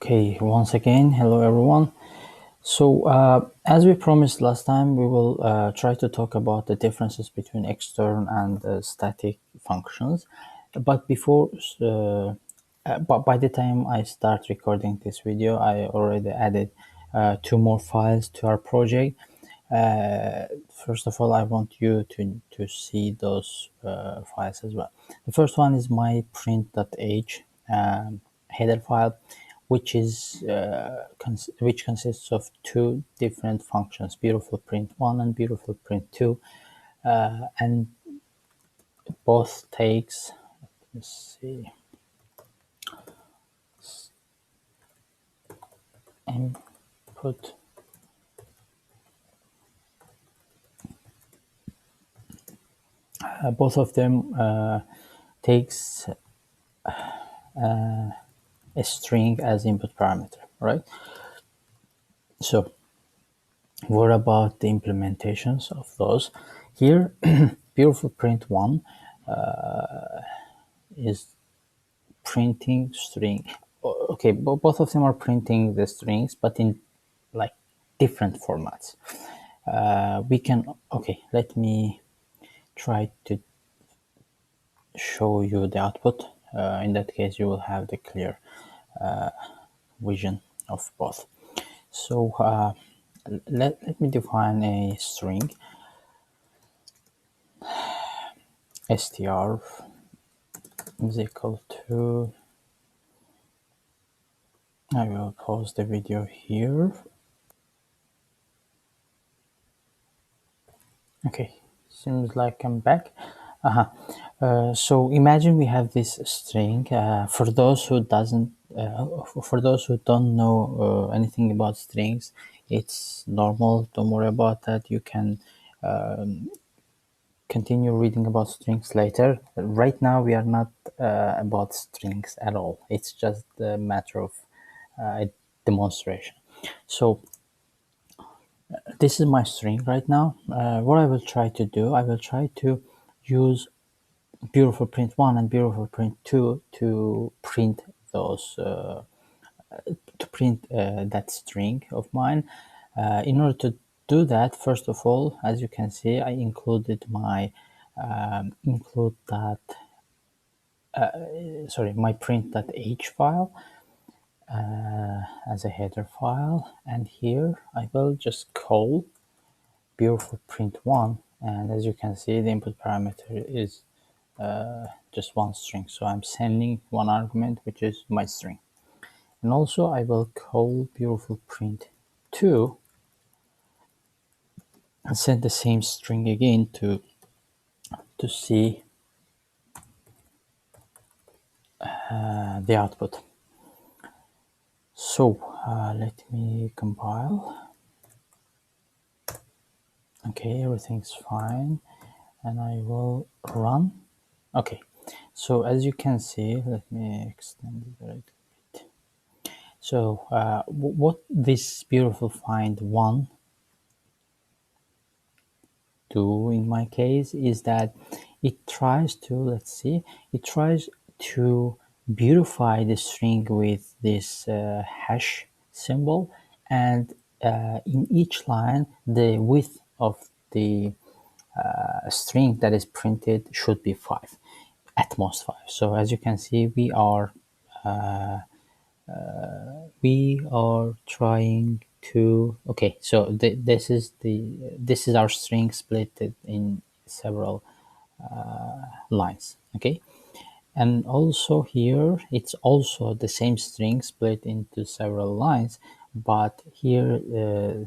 Okay, once again, hello everyone. So, as we promised last time, we will try to talk about the differences between extern and static functions. But before, but by the time I start recording this video, I already added two more files to our project. First of all, I want you to see those files as well. The first one is my print.h header file, which is which consists of two different functions, beautiful print 1 and beautiful print 2, and both takes, let's see, input both of them takes a string as input parameter, right? So what about the implementations of those? Here, beautiful print 1 is printing string. Okay, both of them are printing the strings, but in like different formats. We can, okay, let me try to show you the output. In that case, you will have the clear vision of both. So let me define a string str is equal to, I will pause the video here. Okay, seems like I'm back. So imagine we have this string. For those who don't know anything about strings, it's normal. Don't worry about that. You can continue reading about strings later. Right now, we are not about strings at all. It's just a matter of demonstration. So this is my string right now. What I will try to do, I will try to use beautiful print 1 and beautiful print 2 to print those that string of mine. In order to do that, first of all, as you can see, I included my my print.h file as a header file, and here I will just call beautiful print 1, and as you can see, the input parameter is just one string, so I'm sending one argument, which is my string. And also I will call beautiful print 2 and send the same string again to see the output. So let me compile. Okay, everything's fine, and I will run. Okay, so as you can see, let me extend it a little bit. So what this beautiful find 1 do in my case is that it tries to, let's see, it tries to beautify the string with this hash symbol, and in each line the width of the string that is printed should be 5, at most 5. So as you can see, we are trying to, okay, so this is our string split in several lines. Okay, and also here it's also the same string split into several lines, but here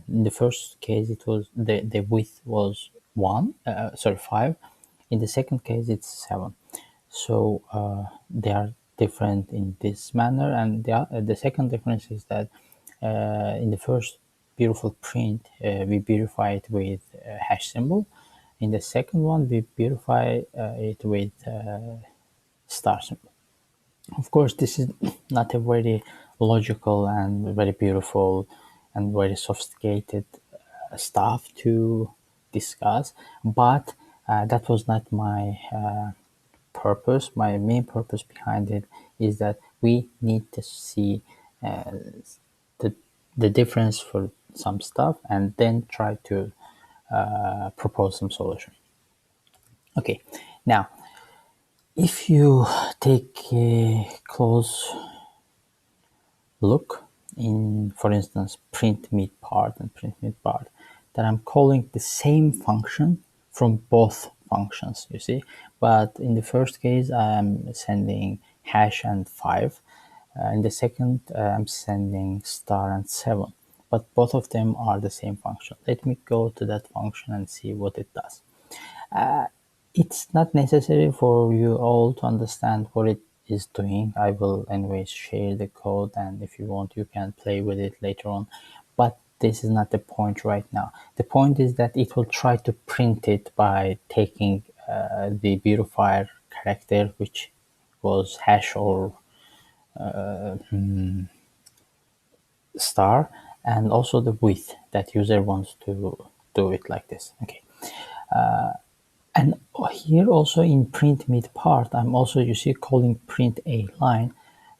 in the first case it was the width was 5. In the second case it's 7. So they are different in this manner, and the second difference is that in the first beautiful print we beautify it with a hash symbol. In the second one we beautify it with star symbol. Of course, this is not a very logical and very beautiful and very sophisticated stuff to discuss, but that was not my purpose. My main purpose behind it is that we need to see the, the difference for some stuff and then try to propose some solution. Okay, now if you take a close look in, for instance, print mid part and print mid part, that I'm calling the same function from both functions, you see. But in the first case, I'm sending hash and 5. In the second, I'm sending star and 7. But both of them are the same function. Let me go to that function and see what it does. It's not necessary for you all to understand what it is doing. I will anyways share the code, and if you want you can play with it later on, but this is not the point right now. The point is that it will try to print it by taking the beautifier character, which was hash or star, and also the width that user wants to do it like this. Okay. And here also in print mid part, I'm also, you see, calling print a line,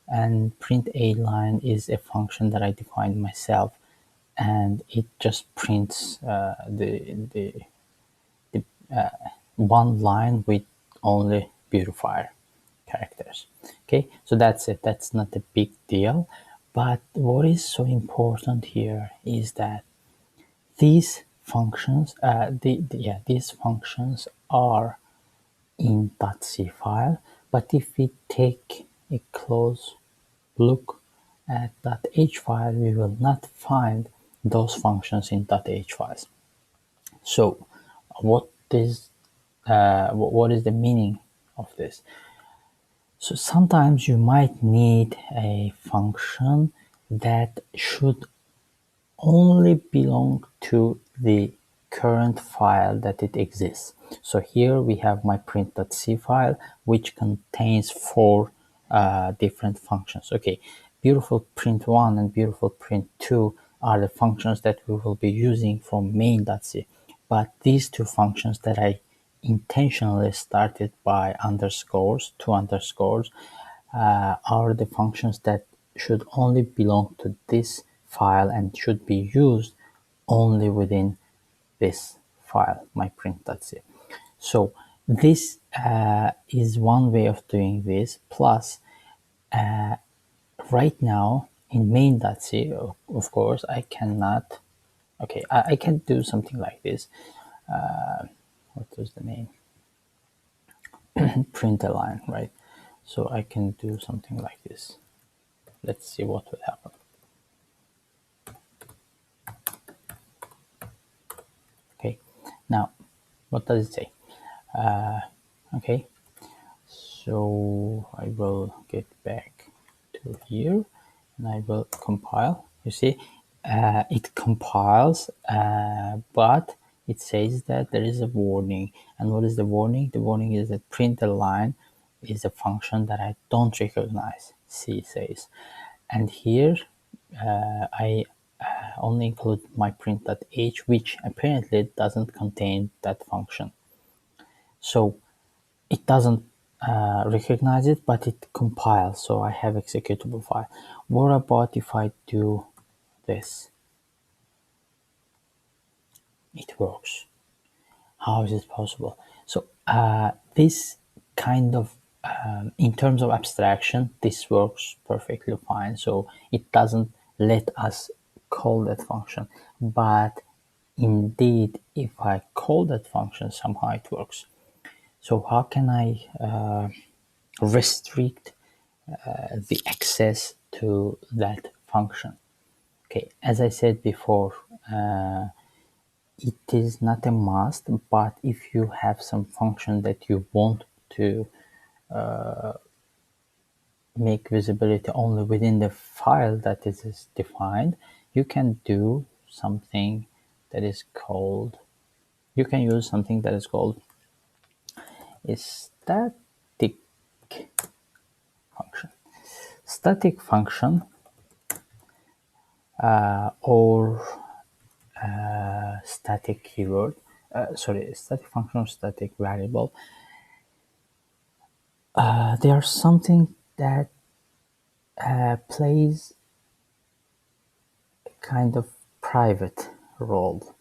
and print a line is a function that I defined myself, and it just prints the one line with only beautifier characters. Okay, so that's it. That's not a big deal. But what is so important here is that these functions, these functions are in .c file, but if we take a close look at .h file, we will not find those functions in .h files. So what is the meaning of this? So sometimes you might need a function that should only belong to the current file that it exists. So here we have my print.c file, which contains 4 different functions. Okay, beautiful print1 and beautiful print2 are the functions that we will be using from main.c. But these 2 functions that I intentionally started by underscores, 2 underscores, are the functions that should only belong to this file and should be used only within this file, my print.c. So this is one way of doing this. Plus, right now in main.c, of course, I cannot. Okay, I can do something like this. What was the name? Print a line, right? So I can do something like this. Let's see what will happen. Okay, now what does it say? Okay, so I will get back to here and I will compile. You see, it compiles, but it says that there is a warning. And what is the warning? The warning is that print a line is a function that I don't recognize, C says. And here I only include my print.h, which apparently doesn't contain that function. So it doesn't recognize it, but it compiles, so I have executable file. What about if I do this? It works. How is it possible? So this kind of, in terms of abstraction, this works perfectly fine. So it doesn't let us call that function, but indeed, if I call that function, somehow it works. So how can I restrict the access to that function? Okay, as I said before, it is not a must, but if you have some function that you want to make visibility only within the file that is defined, you can do something that is called, you can use something that is called a static function. Static function or static keyword, static function or static variable, they are something that plays kind of private role.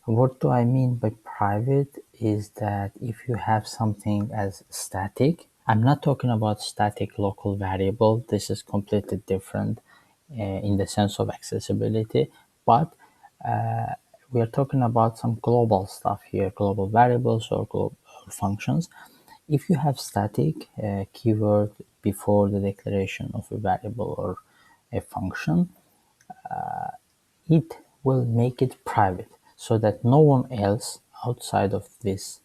What do I mean by private is that if you have something as static, I'm not talking about static local variable. This is completely different in the sense of accessibility, but we are talking about some global stuff here, global variables or global functions. If you have static keyword before the declaration of a variable or a function, it will make it private so that no one else outside of this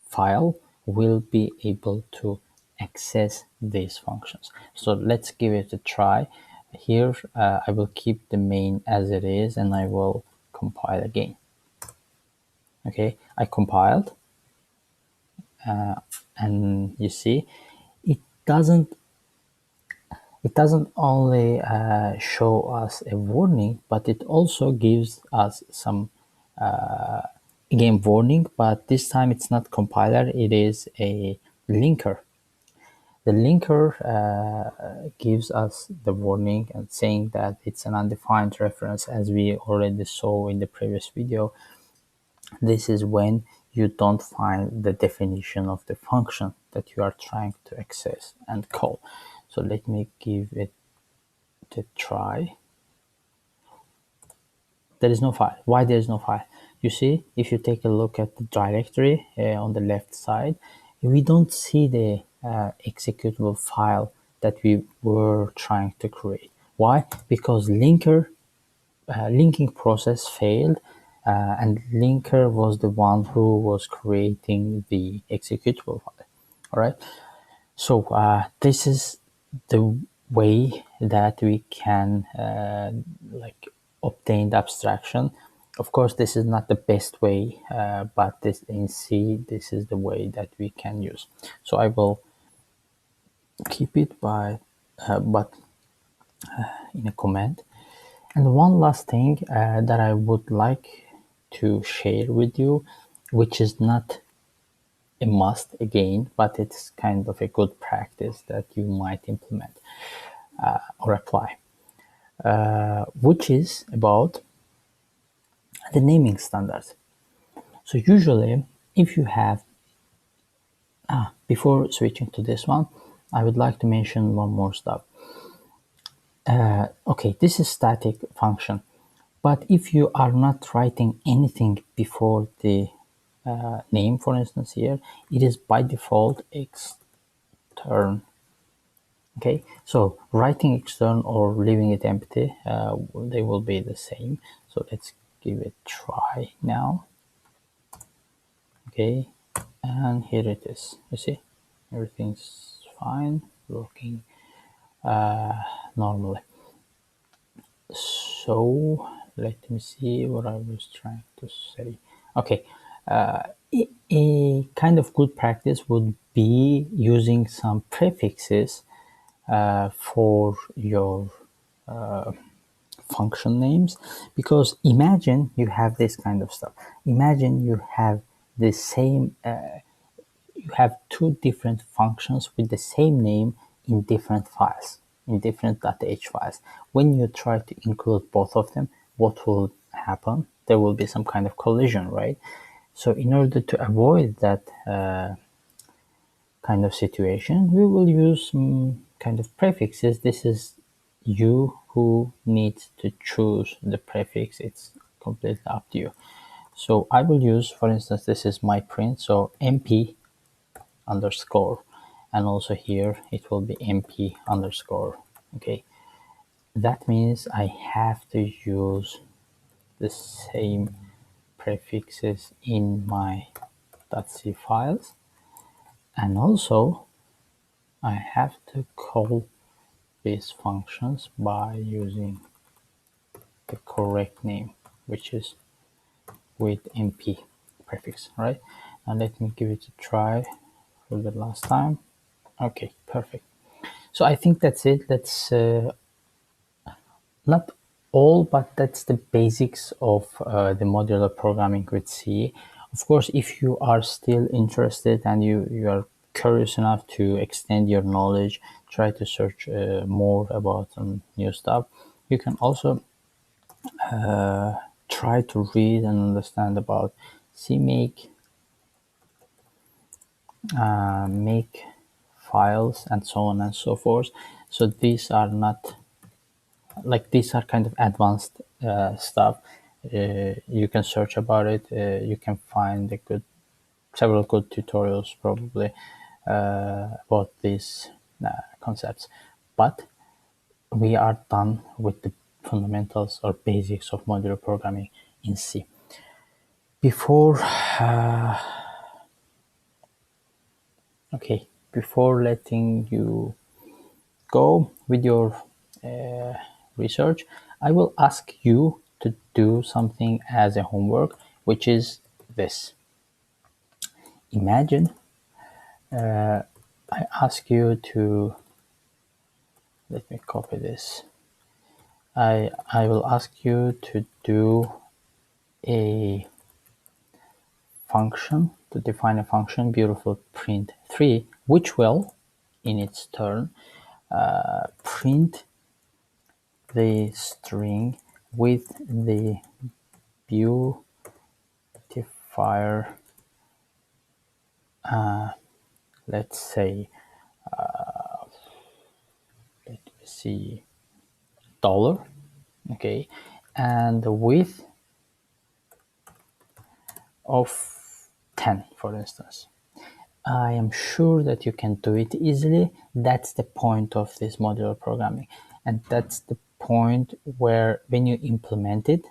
file will be able to access these functions. So let's give it a try. Here I will keep the main as it is and I will compile again. Okay, I compiled and you see it doesn't it doesn't only show us a warning, but it also gives us some again warning, but this time it's not compiler, it is a linker. The linker gives us the warning and saying that it's an undefined reference, as we already saw in the previous video. This is when you don't find the definition of the function that you are trying to access and call. So let me give it a try. There is no file. Why there is no file? You see, if you take a look at the directory on the left side, we don't see the executable file that we were trying to create. Why? Because linking process failed, and linker was the one who was creating the executable file. All right. So this is the way that we can like obtain the abstraction. Of course, this is not the best way, but this in C, this is the way that we can use. So I will keep it by, but in a comment. And one last thing that I would like to share with you, which is not a must again, but it's kind of a good practice that you might implement or apply, which is about the naming standards. So usually, if you have, before switching to this one, I would like to mention one more stuff. Okay, this is static function, but if you are not writing anything before the name, for instance here, it is by default extern. Okay, so writing extern or leaving it empty, they will be the same. So let's give it a try now. Okay, and here it is. You see, everything's fine, working normally. So let me see what I was trying to say. Okay, a kind of good practice would be using some prefixes for your function names, because imagine you have this kind of stuff. Imagine you have the same you have two different functions with the same name in different files, in different .h files. When you try to include both of them, what will happen? There will be some kind of collision, right? So in order to avoid that kind of situation, we will use some kind of prefixes. This is you who needs to choose the prefix. It's completely up to you. So I will use, for instance, this is my print, so mp underscore, and also here it will be mp underscore. Okay, that means I have to use the same prefixes in my .c files, and also I have to call these functions by using the correct name, which is with mp prefix. Right, now let me give it a try for the last time. Okay, perfect. So I think that's it. That's not all, but that's the basics of the modular programming with C. Of course, if you are still interested and you are curious enough to extend your knowledge, try to search more about some new stuff, you can also try to read and understand about CMake, make files, and so on and so forth. So these are not like these are kind of advanced stuff. You can search about it. You can find several good tutorials probably about these concepts. But we are done with the fundamentals or basics of modular programming in C. Before okay, before letting you go with your research, I will ask you to do something as a homework, which is this. Imagine I ask you to, let me copy this. I will ask you to do a function, to define a function, beautiful print 3, which will, in its turn, print the string with the beautifier, let's say, let me see, dollar, okay, and the width of 10, for instance. I am sure that you can do it easily. That's the point of this modular programming. And that's the point where when you implement it,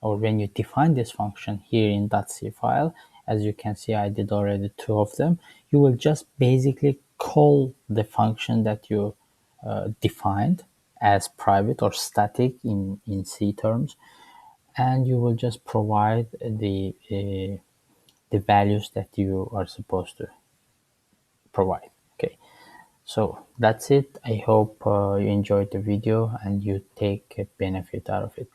or when you define this function here in .c file, as you can see, I did already 2 of them, you will just basically call the function that you defined as private or static in C terms, and you will just provide the values that you are supposed to provide. Okay, so that's it. I hope you enjoyed the video and you take a benefit out of it.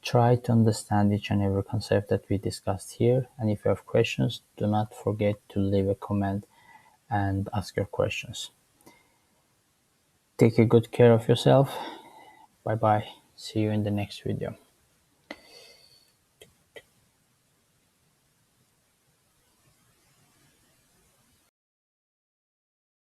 Try to understand each and every concept that we discussed here, and if you have questions, do not forget to leave a comment and ask your questions. Take a good care of yourself. Bye bye. See you in the next video.